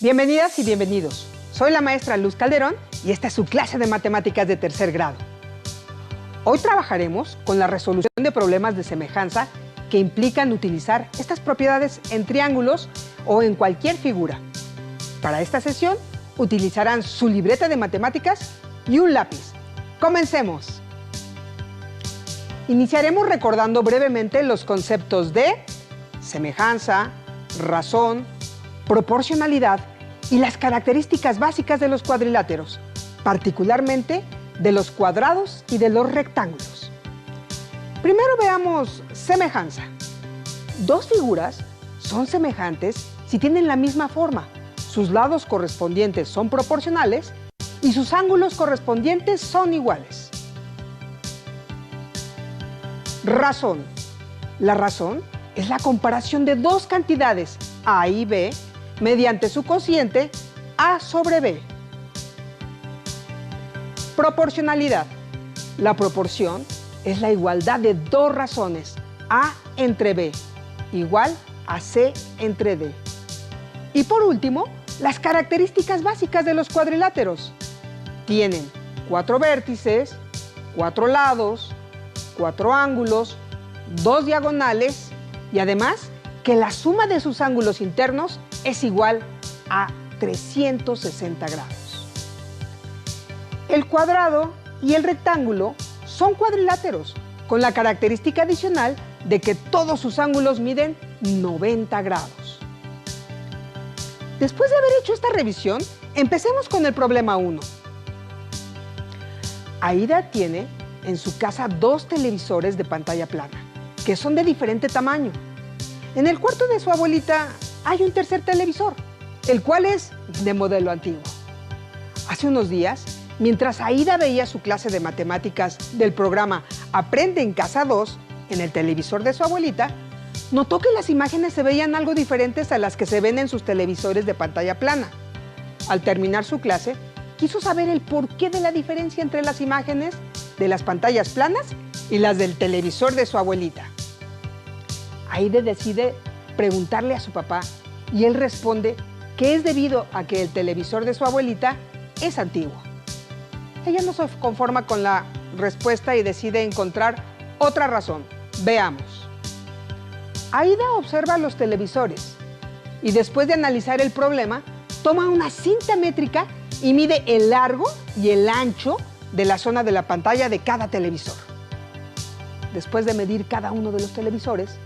Bienvenidas y bienvenidos. Soy la maestra Luz Calderón y esta es su clase de matemáticas de tercer grado. Hoy trabajaremos con la resolución de problemas de semejanza que implican utilizar estas propiedades en triángulos o en cualquier figura. Para esta sesión utilizarán su libreta de matemáticas y un lápiz. ¡Comencemos! Iniciaremos recordando brevemente los conceptos de semejanza, razón, proporcionalidad y las características básicas de los cuadriláteros, particularmente de los cuadrados y de los rectángulos. Primero veamos semejanza. Dos figuras son semejantes si tienen la misma forma, sus lados correspondientes son proporcionales y sus ángulos correspondientes son iguales. Razón. La razón es la comparación de dos cantidades, A y B, mediante su cociente A sobre B. Proporcionalidad. La proporción es la igualdad de dos razones, A entre B, igual a C entre D. Y por último, las características básicas de los cuadriláteros. Tienen 4 vértices, 4 lados, 4 ángulos, 2 diagonales y además que la suma de sus ángulos internos es igual a 360 grados. El cuadrado y el rectángulo son cuadriláteros, con la característica adicional de que todos sus ángulos miden 90 grados. Después de haber hecho esta revisión, empecemos con el problema 1. Aida tiene en su casa 2 televisores de pantalla plana, que son de diferente tamaño. En el cuarto de su abuelita hay un tercer televisor, el cual es de modelo antiguo. Hace unos días, mientras Aida veía su clase de matemáticas del programa Aprende en Casa 2 en el televisor de su abuelita, notó que las imágenes se veían algo diferentes a las que se ven en sus televisores de pantalla plana. Al terminar su clase, quiso saber el porqué de la diferencia entre las imágenes de las pantallas planas y las del televisor de su abuelita. Aida decide preguntarle a su papá y él responde que es debido a que el televisor de su abuelita es antiguo. Ella no se conforma con la respuesta y decide encontrar otra razón. Veamos. Aida observa los televisores y después de analizar el problema, toma una cinta métrica y mide el largo y el ancho de la zona de la pantalla de cada televisor. Después de medir cada uno de los televisores,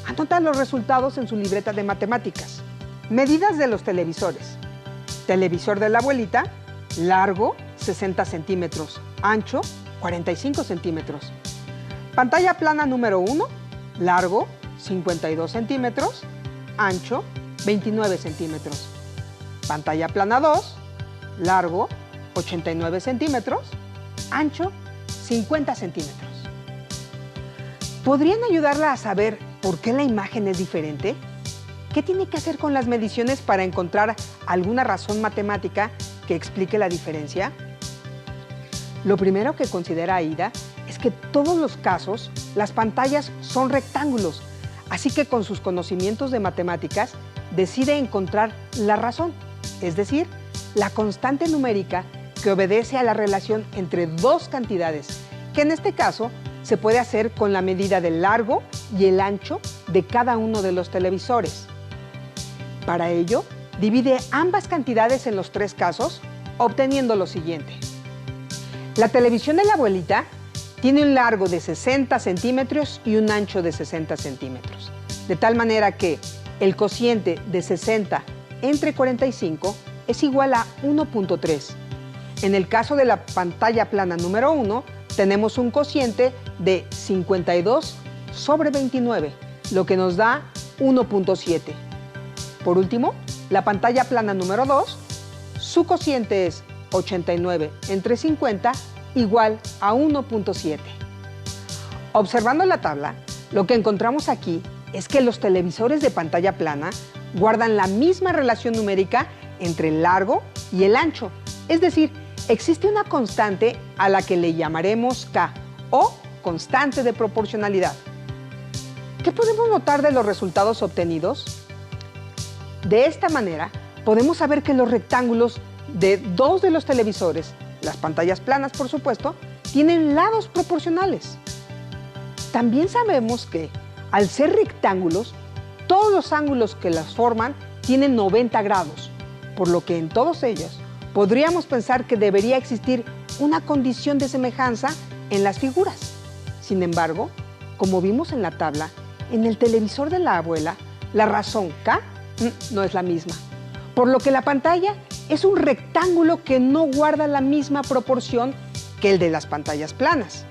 anota los resultados en su libreta de matemáticas. Medidas de los televisores. Televisor de la abuelita, largo 60 centímetros, ancho 45 centímetros. Pantalla plana número 1, largo 52 centímetros, ancho 29 centímetros. Pantalla plana 2, largo 89 centímetros, ancho 50 centímetros. ¿Podrían ayudarla a saber por qué la imagen es diferente? ¿Qué tiene que hacer con las mediciones para encontrar alguna razón matemática que explique la diferencia? Lo primero que considera Aida es que en todos los casos las pantallas son rectángulos, así que con sus conocimientos de matemáticas decide encontrar la razón, es decir, la constante numérica que obedece a la relación entre dos cantidades, que en este caso se puede hacer con la medida del largo y el ancho de cada uno de los televisores. Para ello, divide ambas cantidades en los 3 casos, obteniendo lo siguiente. La televisión de la abuelita tiene un largo de 60 centímetros y un ancho de 60 centímetros, de tal manera que el cociente de 60 entre 45 es igual a 1.3. En el caso de la pantalla plana número 1, tenemos un cociente de 52 sobre 29, lo que nos da 1.7. Por último, la pantalla plana número 2, su cociente es 89 entre 50, igual a 1.7. Observando la tabla, lo que encontramos aquí es que los televisores de pantalla plana guardan la misma relación numérica entre el largo y el ancho, es decir, existe una constante a la que le llamaremos K o constante de proporcionalidad. ¿Qué podemos notar de los resultados obtenidos? De esta manera, podemos saber que los rectángulos de dos de los televisores, las pantallas planas por supuesto, tienen lados proporcionales. También sabemos que, al ser rectángulos, todos los ángulos que las forman tienen 90 grados, por lo que en todos ellos podríamos pensar que debería existir una condición de semejanza en las figuras. Sin embargo, como vimos en la tabla, en el televisor de la abuela, la razón K no es la misma, por lo que la pantalla es un rectángulo que no guarda la misma proporción que el de las pantallas planas.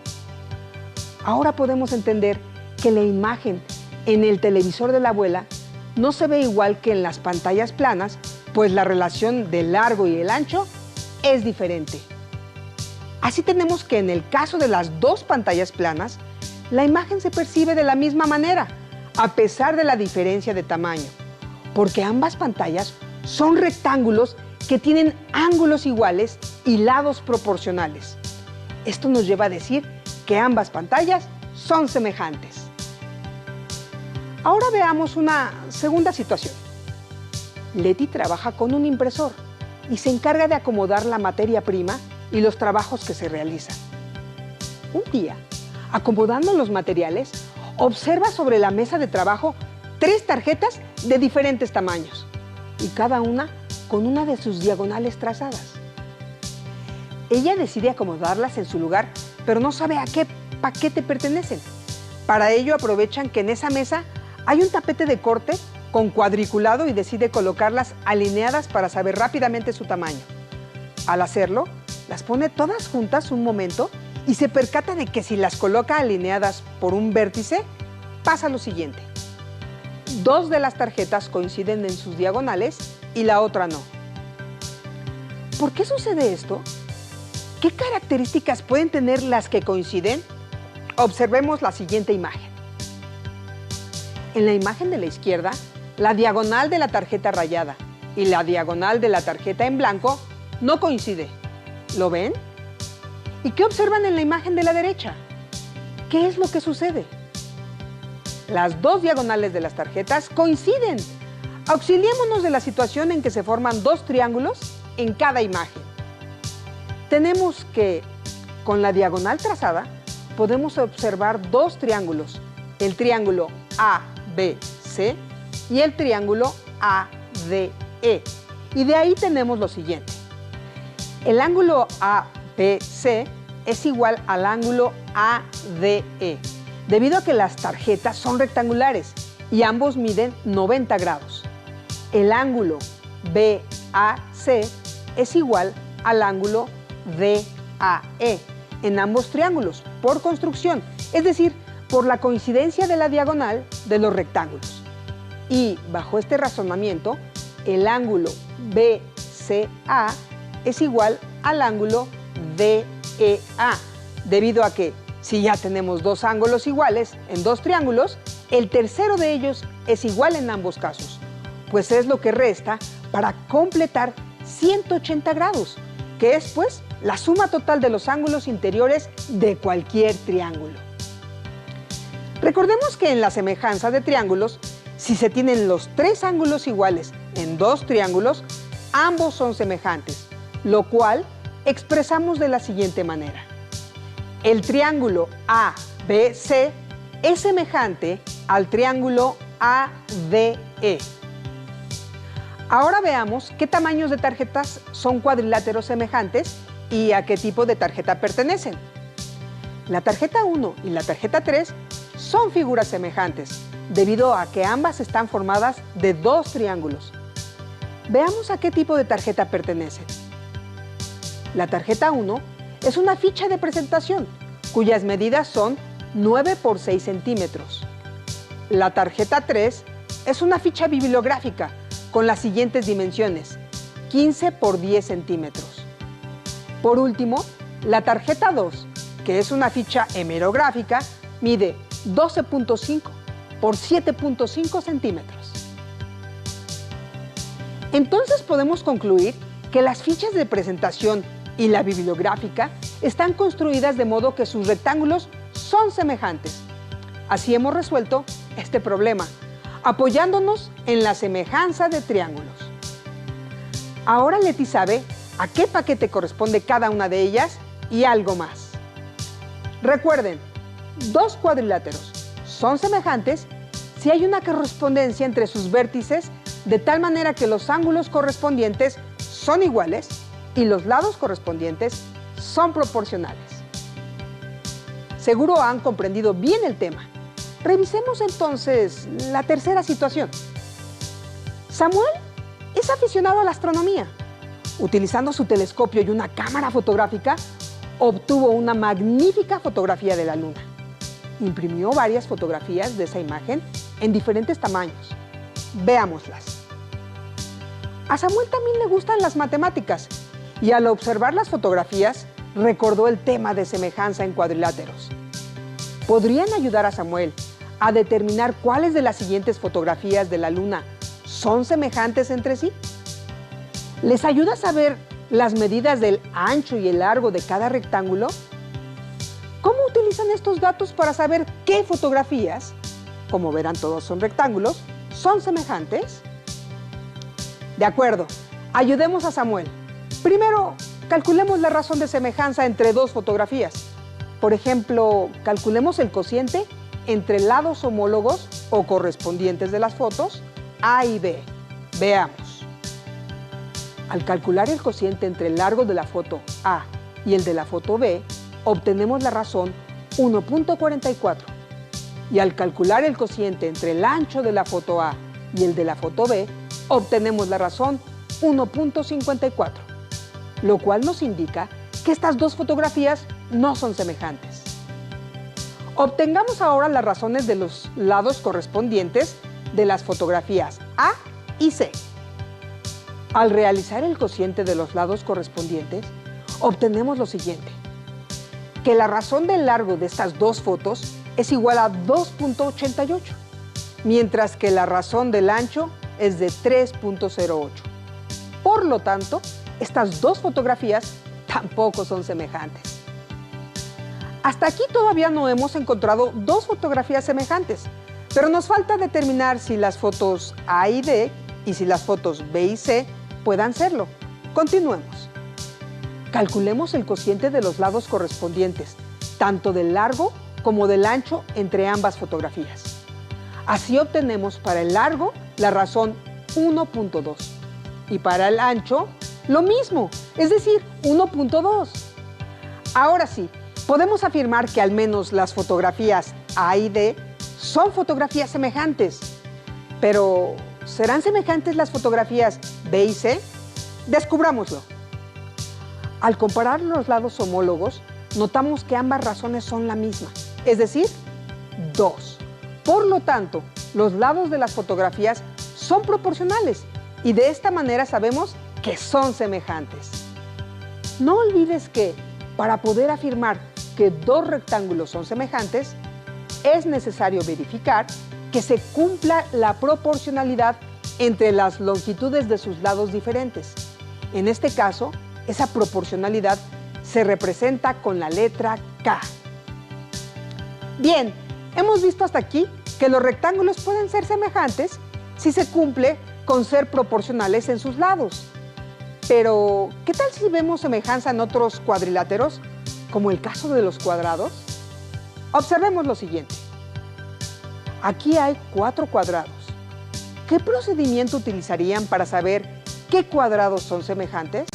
Ahora podemos entender que la imagen en el televisor de la abuela no se ve igual que en las pantallas planas, pues la relación del largo y el ancho es diferente. Así tenemos que en el caso de las dos pantallas planas, la imagen se percibe de la misma manera, a pesar de la diferencia de tamaño, porque ambas pantallas son rectángulos que tienen ángulos iguales y lados proporcionales. Esto nos lleva a decir que ambas pantallas son semejantes. Ahora veamos una segunda situación. Leti trabaja con un impresor y se encarga de acomodar la materia prima y los trabajos que se realizan. Un día, acomodando los materiales, observa sobre la mesa de trabajo 3 tarjetas de diferentes tamaños y cada una con una de sus diagonales trazadas. Ella decide acomodarlas en su lugar, pero no sabe a qué paquete pertenecen. Para ello aprovechan que en esa mesa hay un tapete de corte con cuadriculado y decide colocarlas alineadas para saber rápidamente su tamaño. Al hacerlo, las pone todas juntas un momento y se percata de que si las coloca alineadas por un vértice, pasa lo siguiente. 2 de las tarjetas coinciden en sus diagonales y la otra no. ¿Por qué sucede esto? ¿Qué características pueden tener las que coinciden? Observemos la siguiente imagen. En la imagen de la izquierda, la diagonal de la tarjeta rayada y la diagonal de la tarjeta en blanco no coincide. ¿Lo ven? ¿Y qué observan en la imagen de la derecha? ¿Qué es lo que sucede? Las 2 diagonales de las tarjetas coinciden. Auxiliémonos de la situación en que se forman 2 triángulos en cada imagen. Tenemos que, con la diagonal trazada, podemos observar 2 triángulos, el triángulo ABC y el triángulo ADE. Y de ahí tenemos lo siguiente. El ángulo ABC es igual al ángulo ADE, debido a que las tarjetas son rectangulares y ambos miden 90 grados. El ángulo BAC es igual al ángulo DAE en ambos triángulos por construcción, es decir, por la coincidencia de la diagonal de los rectángulos. Y bajo este razonamiento, el ángulo BCA es igual al ángulo DEA, debido a que si ya tenemos 2 ángulos iguales en 2 triángulos, el tercero de ellos es igual en ambos casos, pues es lo que resta para completar 180 grados, que es pues la suma total de los ángulos interiores de cualquier triángulo. Recordemos que en la semejanza de triángulos, si se tienen los 3 ángulos iguales en 2 triángulos, ambos son semejantes, lo cual expresamos de la siguiente manera. El triángulo ABC es semejante al triángulo ADE. Ahora veamos qué tamaños de tarjetas son cuadriláteros semejantes y a qué tipo de tarjeta pertenecen. La tarjeta 1 y la tarjeta 3 son figuras semejantes, debido a que ambas están formadas de 2 triángulos. Veamos a qué tipo de tarjeta pertenecen. La tarjeta 1 es una ficha de presentación, cuyas medidas son 9 por 6 centímetros. La tarjeta 3 es una ficha bibliográfica con las siguientes dimensiones, 15 por 10 centímetros. Por último, la tarjeta 2, que es una ficha hemerográfica, mide 12.5 por 7.5 centímetros. Entonces podemos concluir que las fichas de presentación y la bibliográfica están construidas de modo que sus rectángulos son semejantes. Así hemos resuelto este problema, apoyándonos en la semejanza de triángulos. Ahora Leti sabe a qué paquete corresponde cada una de ellas y algo más. Recuerden, dos cuadriláteros son semejantes si hay una correspondencia entre sus vértices de tal manera que los ángulos correspondientes son iguales y los lados correspondientes son proporcionales. Seguro han comprendido bien el tema. Revisemos entonces la tercera situación. Samuel es aficionado a la astronomía. Utilizando su telescopio y una cámara fotográfica, obtuvo una magnífica fotografía de la Luna. Imprimió varias fotografías de esa imagen en diferentes tamaños. Veámoslas. A Samuel también le gustan las matemáticas y al observar las fotografías recordó el tema de semejanza en cuadriláteros. ¿Podrían ayudar a Samuel a determinar cuáles de las siguientes fotografías de la Luna son semejantes entre sí? ¿Les ayuda a saber las medidas del ancho y el largo de cada rectángulo? ¿Cómo utilizan estos datos para saber qué fotografías, como verán todos son rectángulos, son semejantes? De acuerdo, ayudemos a Samuel. Primero, calculemos la razón de semejanza entre dos fotografías. Por ejemplo, calculemos el cociente entre lados homólogos o correspondientes de las fotos A y B. Veamos. Al calcular el cociente entre el largo de la foto A y el de la foto B, obtenemos la razón 1.44. Y al calcular el cociente entre el ancho de la foto A y el de la foto B, obtenemos la razón 1.54, lo cual nos indica que estas dos fotografías no son semejantes. Obtengamos ahora las razones de los lados correspondientes de las fotografías A y C. Al realizar el cociente de los lados correspondientes, obtenemos lo siguiente: que la razón del largo de estas dos fotos es igual a 2.88, mientras que la razón del ancho es de 3.08. Por lo tanto, estas dos fotografías tampoco son semejantes. Hasta aquí todavía no hemos encontrado dos fotografías semejantes, pero nos falta determinar si las fotos A y D y si las fotos B y C puedan serlo. Continuemos. Calculemos el cociente de los lados correspondientes, tanto del largo como del ancho entre ambas fotografías. Así obtenemos para el largo la razón 1.2 y para el ancho lo mismo, es decir, 1.2. Ahora sí, podemos afirmar que al menos las fotografías A y D son fotografías semejantes. Pero, ¿serán semejantes las fotografías B y C? Descubrámoslo. Al comparar los lados homólogos, notamos que ambas razones son la misma, es decir, 2. Por lo tanto, los lados de las fotografías son proporcionales y de esta manera sabemos que son semejantes. No olvides que, para poder afirmar que dos rectángulos son semejantes, es necesario verificar que se cumpla la proporcionalidad entre las longitudes de sus lados diferentes. En este caso, esa proporcionalidad se representa con la letra K. Bien, hemos visto hasta aquí que los rectángulos pueden ser semejantes si se cumple con ser proporcionales en sus lados. Pero, ¿qué tal si vemos semejanza en otros cuadriláteros, como el caso de los cuadrados? Observemos lo siguiente. Aquí hay 4 cuadrados. ¿Qué procedimiento utilizarían para saber qué cuadrados son semejantes?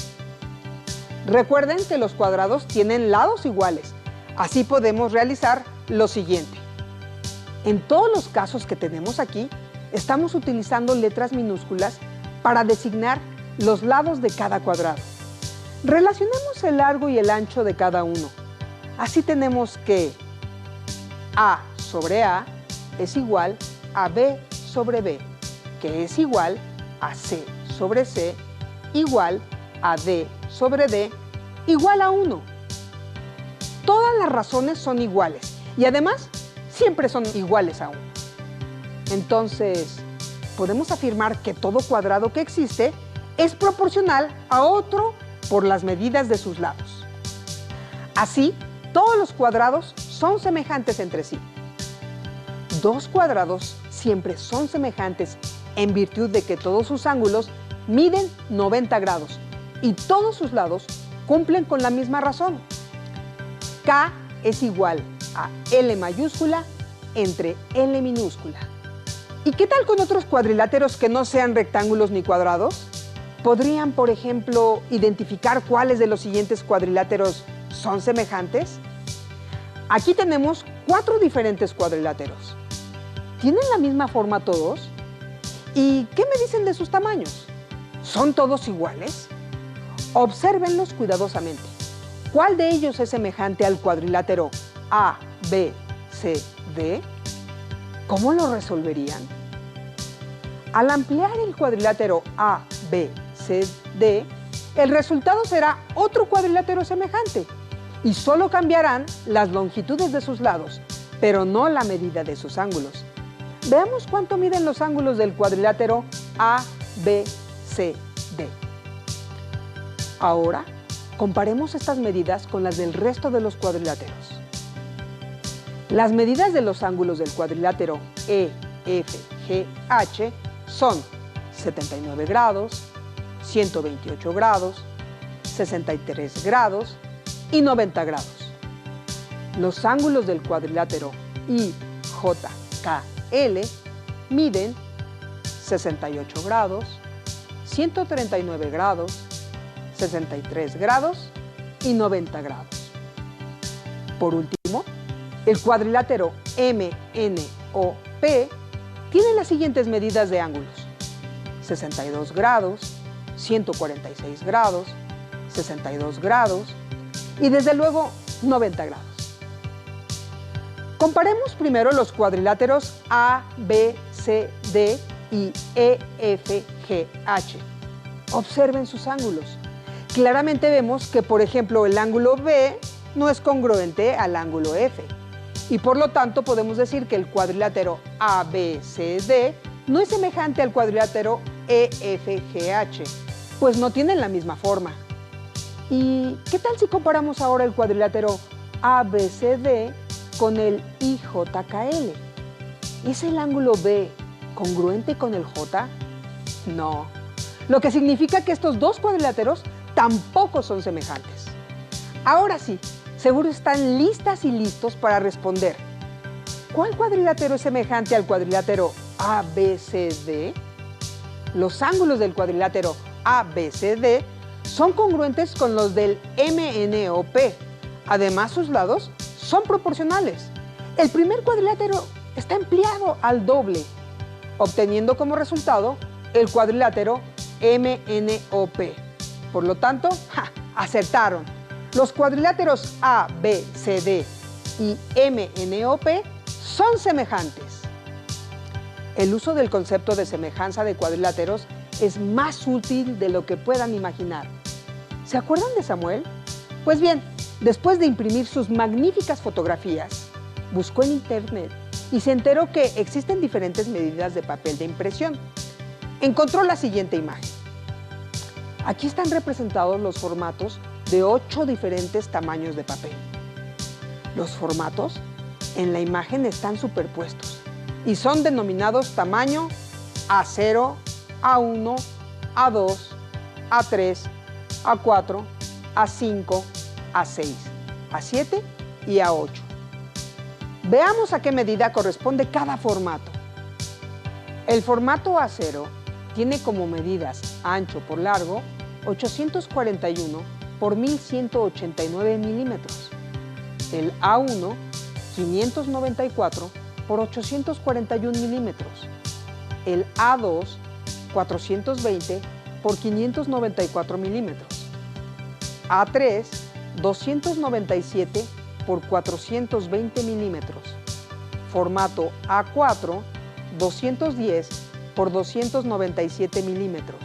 Recuerden que los cuadrados tienen lados iguales. Así podemos realizar lo siguiente. En todos los casos que tenemos aquí, estamos utilizando letras minúsculas para designar los lados de cada cuadrado. Relacionemos el largo y el ancho de cada uno. Así tenemos que A sobre A es igual a B sobre B, que es igual a C sobre C, igual a D sobre D, igual a 1. Todas las razones son iguales y además siempre son iguales a 1. Entonces, podemos afirmar que todo cuadrado que existe es proporcional a otro por las medidas de sus lados. Así, todos los cuadrados son semejantes entre sí. Dos cuadrados siempre son semejantes en virtud de que todos sus ángulos miden 90 grados y todos sus lados cumplen con la misma razón. K es igual a L mayúscula entre L minúscula. ¿Y qué tal con otros cuadriláteros que no sean rectángulos ni cuadrados? ¿Podrían, por ejemplo, identificar cuáles de los siguientes cuadriláteros son semejantes? Aquí tenemos 4 diferentes cuadriláteros. ¿Tienen la misma forma todos? ¿Y qué me dicen de sus tamaños? ¿Son todos iguales? Obsérvenlos cuidadosamente. ¿Cuál de ellos es semejante al cuadrilátero A, B, C, D? ¿Cómo lo resolverían? Al ampliar el cuadrilátero A, B, C, D, el resultado será otro cuadrilátero semejante y solo cambiarán las longitudes de sus lados, pero no la medida de sus ángulos. Veamos cuánto miden los ángulos del cuadrilátero A, B, C, D. Ahora, comparemos estas medidas con las del resto de los cuadriláteros. Las medidas de los ángulos del cuadrilátero E, F, G, H son 79 grados, 128 grados, 63 grados y 90 grados. Los ángulos del cuadrilátero I, J, K, L miden 68 grados, 139 grados, 63 grados y 90 grados. Por último, el cuadrilátero M, N, O, P tiene las siguientes medidas de ángulos: 62 grados, 146 grados, 62 grados y desde luego 90 grados. Comparemos primero los cuadriláteros A, B, C, D y E, F, G, H. Observen sus ángulos. Claramente vemos que, por ejemplo, el ángulo B no es congruente al ángulo F. Y por lo tanto podemos decir que el cuadrilátero ABCD no es semejante al cuadrilátero EFGH, pues no tienen la misma forma. ¿Y qué tal si comparamos ahora el cuadrilátero ABCD con el IJKL? ¿Es el ángulo B congruente con el J? No, lo que significa que estos dos cuadriláteros tampoco son semejantes. Ahora sí, seguro están listas y listos para responder. ¿Cuál cuadrilátero es semejante al cuadrilátero ABCD? Los ángulos del cuadrilátero ABCD son congruentes con los del MNOP. Además, sus lados son proporcionales. El primer cuadrilátero está ampliado al doble, obteniendo como resultado el cuadrilátero MNOP. Por lo tanto, acertaron. Los cuadriláteros ABCD y MNOP son semejantes. El uso del concepto de semejanza de cuadriláteros es más útil de lo que puedan imaginar. ¿Se acuerdan de Samuel? Pues bien, después de imprimir sus magníficas fotografías, buscó en internet y se enteró que existen diferentes medidas de papel de impresión. Encontró la siguiente imagen. Aquí están representados los formatos de 8 diferentes tamaños de papel. Los formatos en la imagen están superpuestos y son denominados tamaño A0, A1, A2, A3, A4, A5, A6, A7 y A8. Veamos a qué medida corresponde cada formato. El formato A0 tiene como medidas ancho por largo 841 por 1189 milímetros. El A1, 594 por 841 milímetros. El A2, 420 por 594 milímetros. A3, 297 por 420 milímetros. Formato A4, 210 por 297 milímetros.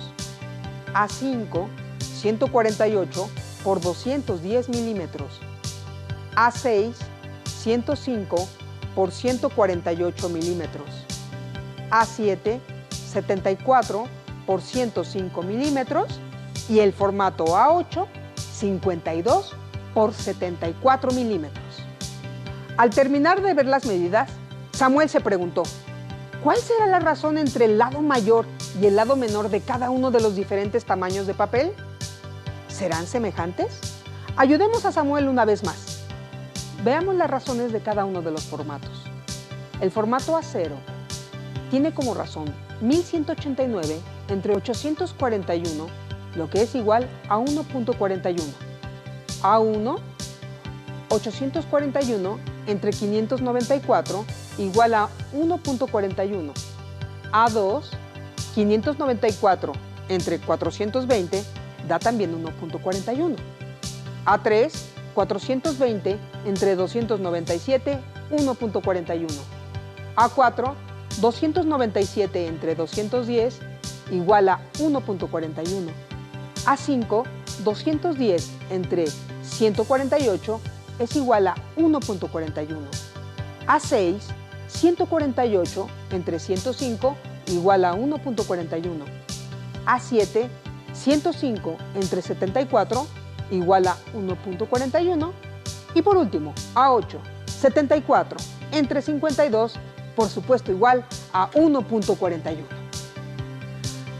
A5, 148 por 210 milímetros. A6, 105 por 148 milímetros. A7, 74 por 105 milímetros. Y el formato A8, 52 por 74 milímetros. Al terminar de ver las medidas, Samuel se preguntó, ¿cuál será la razón entre el lado mayor y el lado menor de cada uno de los diferentes tamaños de papel? ¿Serán semejantes? Ayudemos a Samuel una vez más. Veamos las razones de cada uno de los formatos. El formato A0 tiene como razón 1189 entre 841, lo que es igual a 1.41. A1, 841 entre 594, igual a 1.41. A2, 594 entre 420, da también 1.41. A3, 420 entre 297, 1.41. A4, 297 entre 210, igual a 1.41. A5, 210 entre 148 es igual a 1.41. A6, 148 entre 105 igual a 1.41. A7, 105 entre 74 igual a 1.41. Y por último, A8, 74 entre 52, por supuesto igual a 1.41.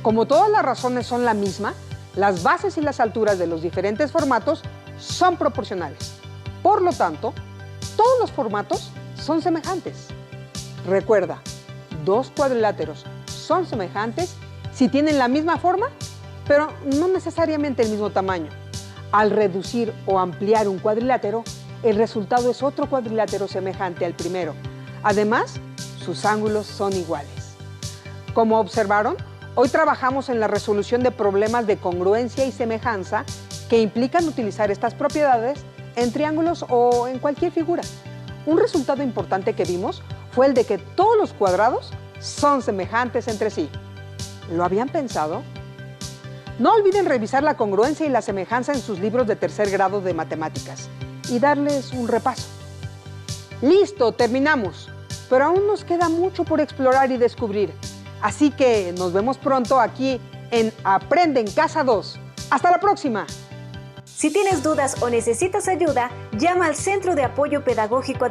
Como todas las razones son la misma, las bases y las alturas de los diferentes formatos son proporcionales. Por lo tanto, todos los formatos son semejantes. Recuerda, dos cuadriláteros son semejantes si tienen la misma forma, pero no necesariamente el mismo tamaño. Al reducir o ampliar un cuadrilátero, el resultado es otro cuadrilátero semejante al primero. Además, sus ángulos son iguales. Como observaron, hoy trabajamos en la resolución de problemas de congruencia y semejanza que implican utilizar estas propiedades en triángulos o en cualquier figura. Un resultado importante que vimos fue el de que todos los cuadrados son semejantes entre sí. ¿Lo habían pensado? No olviden revisar la congruencia y la semejanza en sus libros de tercer grado de matemáticas y darles un repaso. ¡Listo! Terminamos. Pero aún nos queda mucho por explorar y descubrir. Así que nos vemos pronto aquí en Aprende en Casa 2. ¡Hasta la próxima! Si tienes dudas o necesitas ayuda, llama al Centro de Apoyo Pedagógico